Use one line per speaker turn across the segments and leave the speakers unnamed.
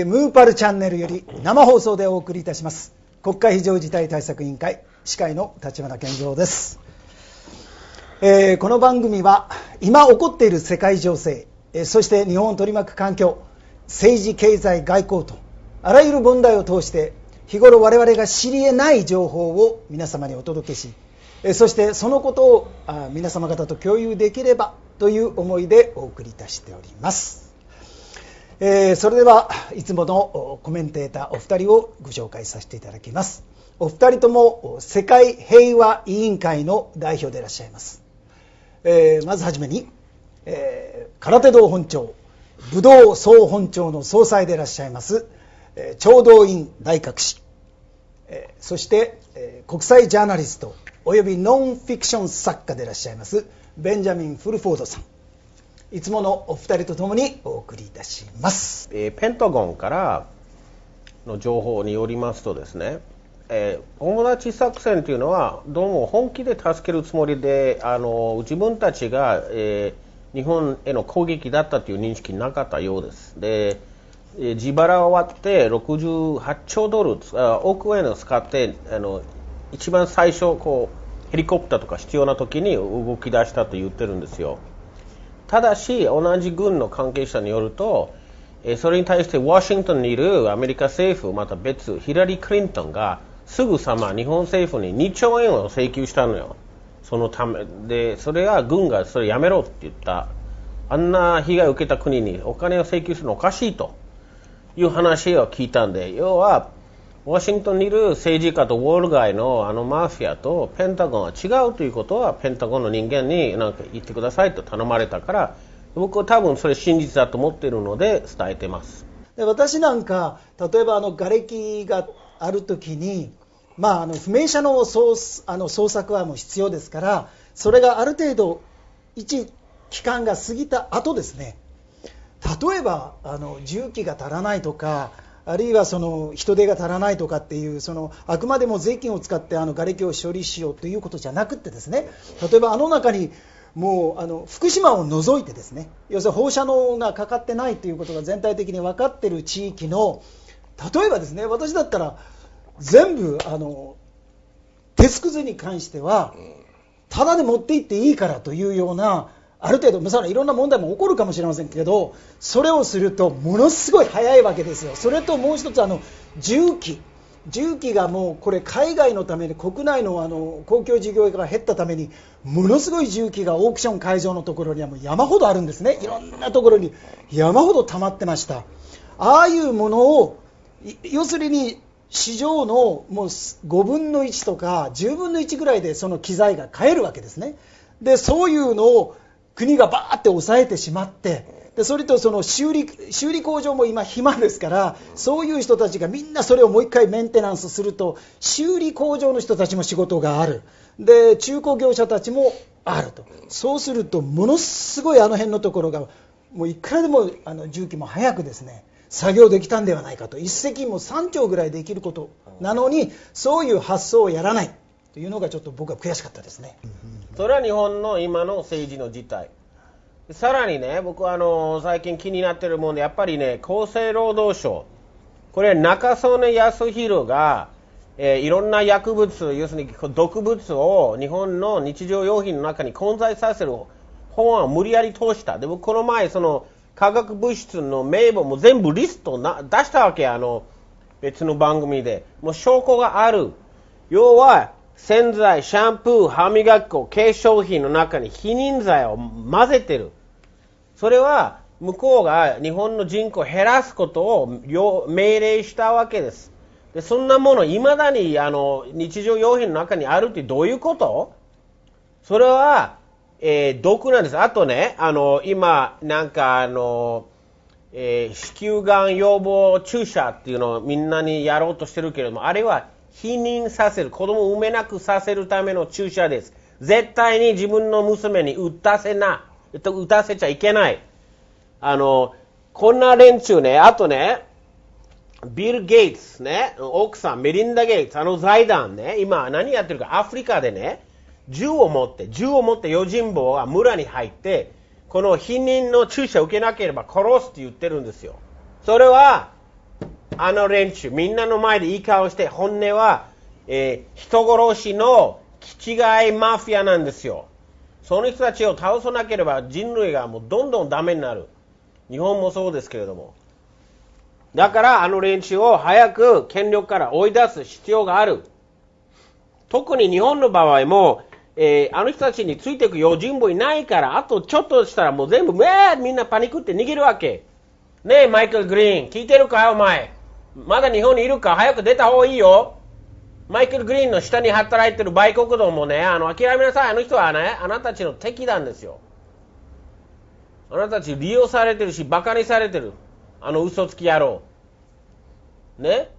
ムーパルチャンネルより生放送でお送りいたします国会非常事態対策委員会司会の立花健三です。この番組は今起こっている世界情勢、そして日本を取り巻く環境、政治経済外交とあらゆる問題を通して日頃我々が知り得ない情報を皆様にお届けし、そしてそのことを皆様方と共有できればという思いでお送りいたしております。それではいつものコメンテーターお二人をご紹介させていただきます。お二人とも世界平和委員会の代表でいらっしゃいます。まずはじめに、空手道本庁武道総本庁の総裁でいらっしゃいます長道院大覚士、そして、国際ジャーナリストおよびノンフィクション作家でいらっしゃいますベンジャミン・フルフォードさん、いつものお二人とともにお送りいたします。
ペンタゴンからの情報によりますとですね、友達作戦というのはどうも本気で助けるつもりで自分たちが、日本への攻撃だったという認識なかったようです。で自腹を割って68兆ドル億円を使って一番最初ヘリコプターとか必要な時に動き出したと言ってるんですよ。ただし同じ軍の関係者によるとそれに対してワシントンにいるアメリカ政府また別ヒラリー・クリントンがすぐさま日本政府に2兆円を請求したのよ。そのためでそれは軍がそれやめろって言った。あんな被害を受けた国にお金を請求するのおかしいという話を聞いたんで、要はワシントンにいる政治家とウォール街のマフィアとペンタゴンは違うということはペンタゴンの人間になんか言ってくださいと頼まれたから、僕は多分それ真実だと思っているので伝えてます。
で私なんか例えば瓦礫がある時に、不明者の捜索はもう必要ですから、それがある程度一期間が過ぎた後ですね、例えば重機が足らないとか、あるいはその人手が足らないとかっていうあくまでも税金を使って瓦礫を処理しようということじゃなくてですね、例えば中にもう福島を除いてですね、要するに放射能がかかってないということが全体的に分かっている地域の、例えばですね、私だったら全部鉄くずに関してはタダで持って行っていいからというような、ある程度いろんな問題も起こるかもしれませんけど、それをするとものすごい早いわけですよ。それともう一つ重機がもうこれ海外のために国内の公共事業が減ったためにものすごい重機がオークション会場のところにはもう山ほどあるんですね。いろんなところに山ほど溜まってました。ああいうものを要するに市場のもう5分の1とか10分の1ぐらいでその機材が買えるわけですね。でそういうのを国がバーって抑えてしまって、でそれとその修理工場も今暇ですから、そういう人たちがみんなそれをもう一回メンテナンスすると、修理工場の人たちも仕事がある、で中古業者たちもあると、そうするとものすごい辺のところがもういくらでも重機も早くですね作業できたんではないかと。一石も3兆ぐらいできることなのに、そういう発想をやらないというのがちょっと僕は悔しかったですね。
それは日本の今の政治の事態。さらにね、僕は最近気になっているもので、やっぱりね、厚生労働省、これ中曽根康弘が、いろんな薬物、要するに毒物を日本の日常用品の中に混在させる法案を無理やり通した。で僕この前化学物質の名簿も全部リスト出したわけ、別の番組で。もう証拠がある。要は洗剤、シャンプー、歯磨き粉、化粧品の中に避妊剤を混ぜてる。それは向こうが日本の人口を減らすことを命令したわけです。でそんなものいまだに日常用品の中にあるってどういうこと？それは、毒なんです。あとね、今なんか子宮がん予防注射っていうのをみんなにやろうとしてるけれども、あれは避妊させる、子供を産めなくさせるための注射です。絶対に自分の娘に打たせちゃいけない。こんな連中ね、あとね、ビル・ゲイツね、奥さんメリンダ・ゲイツ、財団ね、今何やってるか、アフリカでね、銃を持って用心棒が村に入って、この避妊の注射を受けなければ殺すって言ってるんですよ。それはあの連中みんなの前でいい顔して本音は、人殺しの気違いマフィアなんですよ。その人たちを倒さなければ人類がもうどんどんダメになる。日本もそうですけれども。だからあの連中を早く権力から追い出す必要がある。特に日本の場合も、あの人たちについていく用心棒いないから、あとちょっとしたらもう全部みんなパニックって逃げるわけ。ねえマイケル・グリーン聞いてるかお前。まだ日本にいるか、早く出た方がいいよ。マイケル・グリーンの下に働いてる売国道もね、諦めなさい。あの人はね、あなたたちの敵なんですよ。あなたたち利用されてるし、バカにされてる。嘘つき野郎。ね。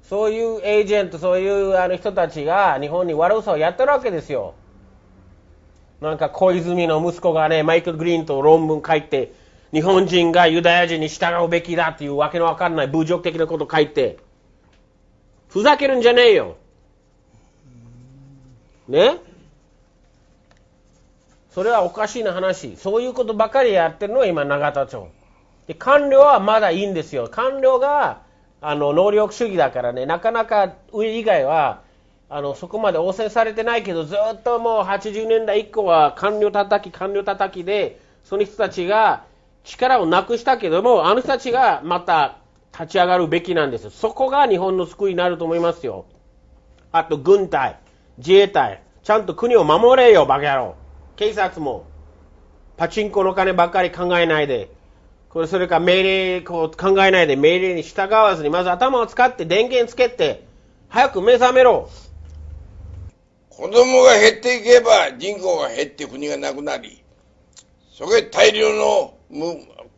そういうエージェント、そういう人たちが日本に悪さをやってるわけですよ。なんか小泉の息子がね、マイケル・グリーンと論文書いて、日本人がユダヤ人に従うべきだっていうわけのわかんない侮辱的なこと書いて、ふざけるんじゃねえよ。ね。それはおかしいな話。そういうことばかりやってるのは今永田町。で官僚はまだいいんですよ。官僚が能力主義だからね、なかなか上以外はそこまで汚染されてないけど、ずっともう80年代以降は官僚叩きで、その人たちが力をなくしたけども、あの人たちがまた立ち上がるべきなんです。そこが日本の救いになると思いますよ。あと軍隊、自衛隊、ちゃんと国を守れよバカ野郎。警察もパチンコの金ばっかり考えないで、それから命令考えないで命令に従わずに、まず頭を使って電源つけて早く目覚めろ。
子供が減っていけば人口が減って国がなくなり、そこへ大量の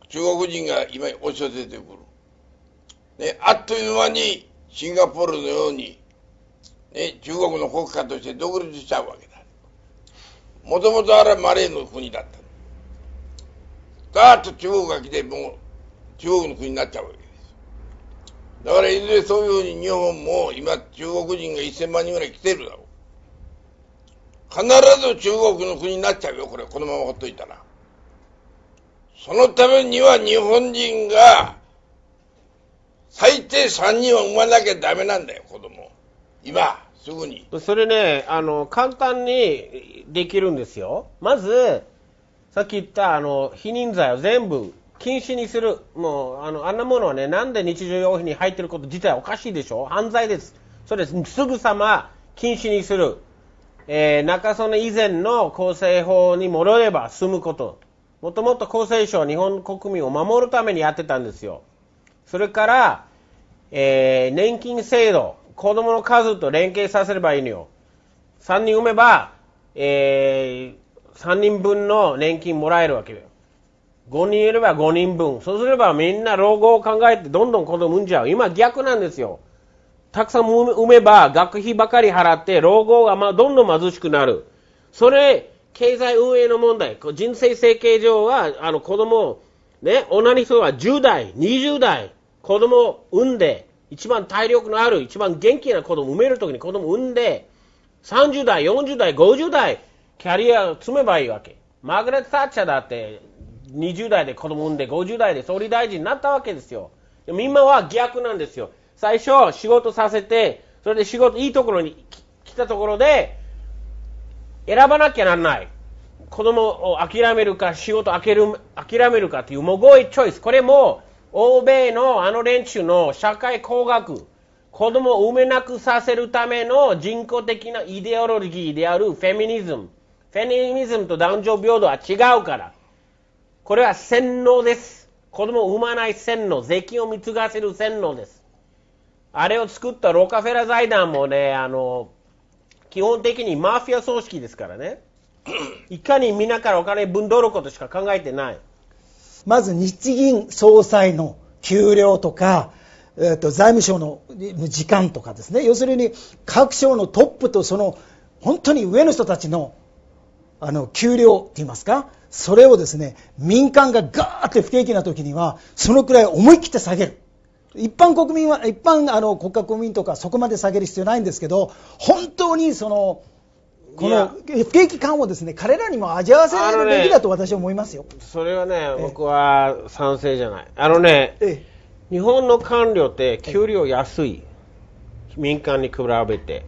中国人が今押し寄せてくる、ね、あっという間にシンガポールのように、ね、中国の国家として独立しちゃうわけだ。もともとあれはマレーの国だった。ガーッと中国が来て、もう中国の国になっちゃうわけです。だからいずれそういうふうに日本も今中国人が1000万人ぐらい来てるだろう。必ず中国の国になっちゃうよ、これ、このままほっといたら。そのためには日本人が最低3人は産まなきゃダメなんだよ、子供。今、すぐに。
それね、簡単にできるんですよ。まず、さっき言った避妊剤を全部禁止にする。もうあんなものはね、なんで日常用品に入ってること自体おかしいでしょ。犯罪です。それすぐさま禁止にする。中曽根以前の厚生法に戻れば済むこと。もともと厚生省は日本国民を守るためにやってたんですよ。それから、年金制度、子供の数と連携させればいいのよ。3人産めば、3人分の年金もらえるわけよ。5人いれば5人分。そうすればみんな老後を考えてどんどん子供産んじゃう。今逆なんですよ。たくさん産めば学費ばかり払って老後がどんどん貧しくなる。それ、経済運営の問題。人生設計上は子供ね、女の人は10代、20代、子供を産んで、一番体力のある、一番元気な子供を産めるときに子供を産んで、30代、40代、50代、キャリアを積めばいいわけ。マーガレット・サッチャーだって20代で子供を産んで50代で総理大臣になったわけですよ。でも今は逆なんですよ。最初仕事させて、それで仕事いいところに来たところで選ばなきゃならない。子供を諦めるか仕事を諦めるかっていうもごいチョイス。これも欧米の連中の社会工学、子供を産めなくさせるための人工的なイデオロギーであるフェミニズム。フェミニズムと男女平等は違うから。これは洗脳です。子供を産まない洗脳、税金を貢がせる洗脳です。あれを作ったローカフェラ財団もね、基本的にマフィア組織ですからね。いかにみんなからお金分取ることしか考えてない。
まず日銀総裁の給料とか、財務省の時間とかですね。要するに各省のトップとその本当に上の人たちの給料って言いますか、それをですね、民間がガーッて不景気な時にはそのくらい思い切って下げる。一般国家公民とかそこまで下げる必要ないんですけど、本当にそのこの不景気感をですね、彼らにも味わわせるべきだと私は思いますよ。
それはね、僕は賛成じゃない。日本の官僚って給料安い。民間に比べて。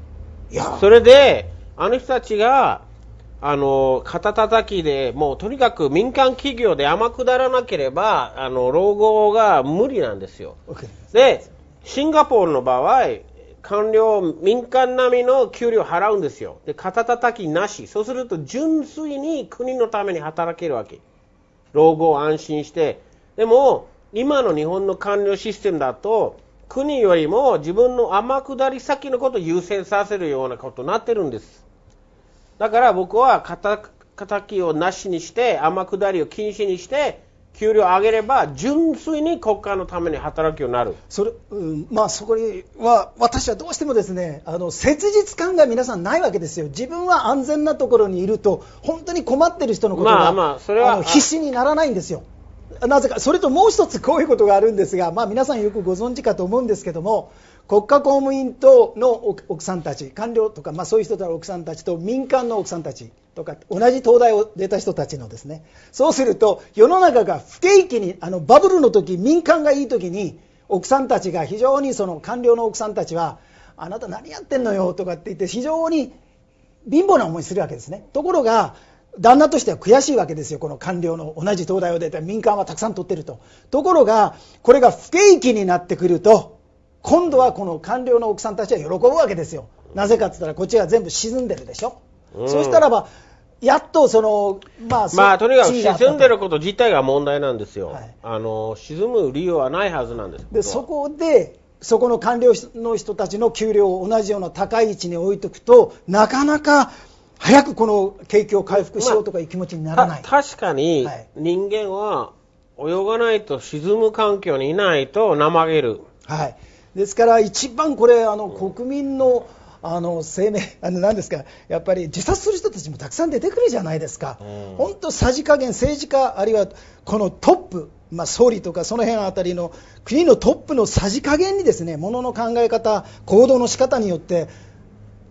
それで、あの人たちが、肩叩きで、もうとにかく民間企業で天下らなければ、老後が無理なんですよ。で、シンガポールの場合、官僚、民間並みの給料払うんですよ。で、肩叩きなし。そうすると、純粋に国のために働けるわけ。老後を安心して。でも、今の日本の官僚システムだと、国よりも自分の天下り先のことを優先させるようなことになってるんです。だから僕は肩叩きをなしにして、天下りを禁止にして、給料を上げれば純粋に国家のために働くようになる。
そこには私はどうしてもですね、切実感が皆さんないわけですよ。自分は安全なところにいると本当に困ってる人のことが、それは必死にならないんですよ。なぜか、それともう一つこういうことがあるんですが、皆さんよくご存知かと思うんですけども、国家公務員等の奥さんたち、官僚とか、そういう人の奥さんたちと民間の奥さんたちとか、同じ東大を出た人たちのですね、そうすると世の中が不景気に、バブルの時、民間がいい時に奥さんたちが非常に、その官僚の奥さんたちは、あなた何やってんのよとかって言って非常に貧乏な思いするわけですね。ところが旦那としては悔しいわけですよ。この官僚の同じ東大を出た民間はたくさん取ってると。ところがこれが不景気になってくると、今度はこの官僚の奥さんたちは喜ぶわけですよ。なぜかって言ったらこっちが全部沈んでるでしょ。そうしたらばやっとその
とにかく沈んでること自体が問題なんですよ。沈む理由はないはずなんです。
でそこでそこの官僚の人たちの給料を同じような高い位置に置いとくと、なかなか早くこの景気を回復しようとかいう気持ちにならない。
確かに人間は泳がないと沈む環境にいないと怠ける。
ですから一番これ国民の生命何ですか、やっぱり自殺する人たちもたくさん出てくるじゃないですか。本当さじ加減、政治家あるいはこのトップ、総理とかその辺あたりの国のトップのさじ加減にですね、ものの考え方、行動の仕方によって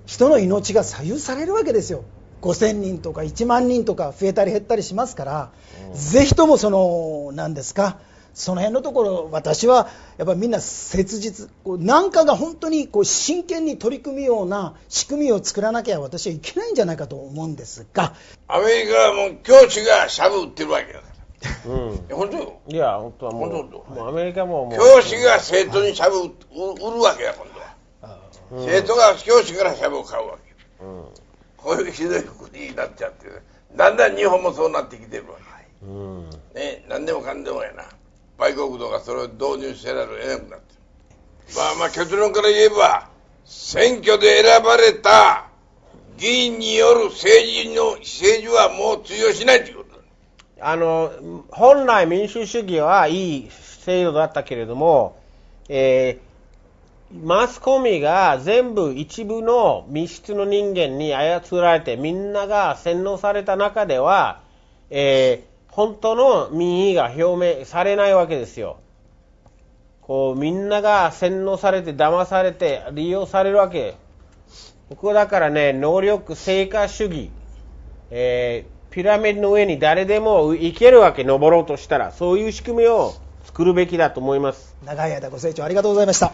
人の命が左右されるわけですよ。5000人とか1万人とか増えたり減ったりしますから、ぜひとも何ですか、その辺のところ、私はやっぱりみんな切実、何かが本当に真剣に取り組むような仕組みを作らなきゃ私はいけないんじゃないかと思うんですが、
アメリカはもう教師がシャブ売ってるわけだ。本当よ。
いや本当はもうアメリカも
教師が生徒にシャブ売るわけだ。今度は生徒が教師からシャブを買うわけ。こういうひどい国になっちゃって、だんだん日本もそうなってきてるわけ。何でもかんでもやな。売国度がそれを導入せられなくなってる。結論から言えば、選挙で選ばれた議員による政治はもう通用しないということだ。
本来民主主義はいい制度だったけれども、マスコミが全部一部の密室の人間に操られてみんなが洗脳された中では、本当の民意が表明されないわけですよ。みんなが洗脳されて騙されて利用されるわけ。僕はだからね、能力成果主義、ピラミッドの上に誰でも行けるわけ、登ろうとしたら。そういう仕組みを作るべきだと思います。
長い間ご清聴ありがとうございました。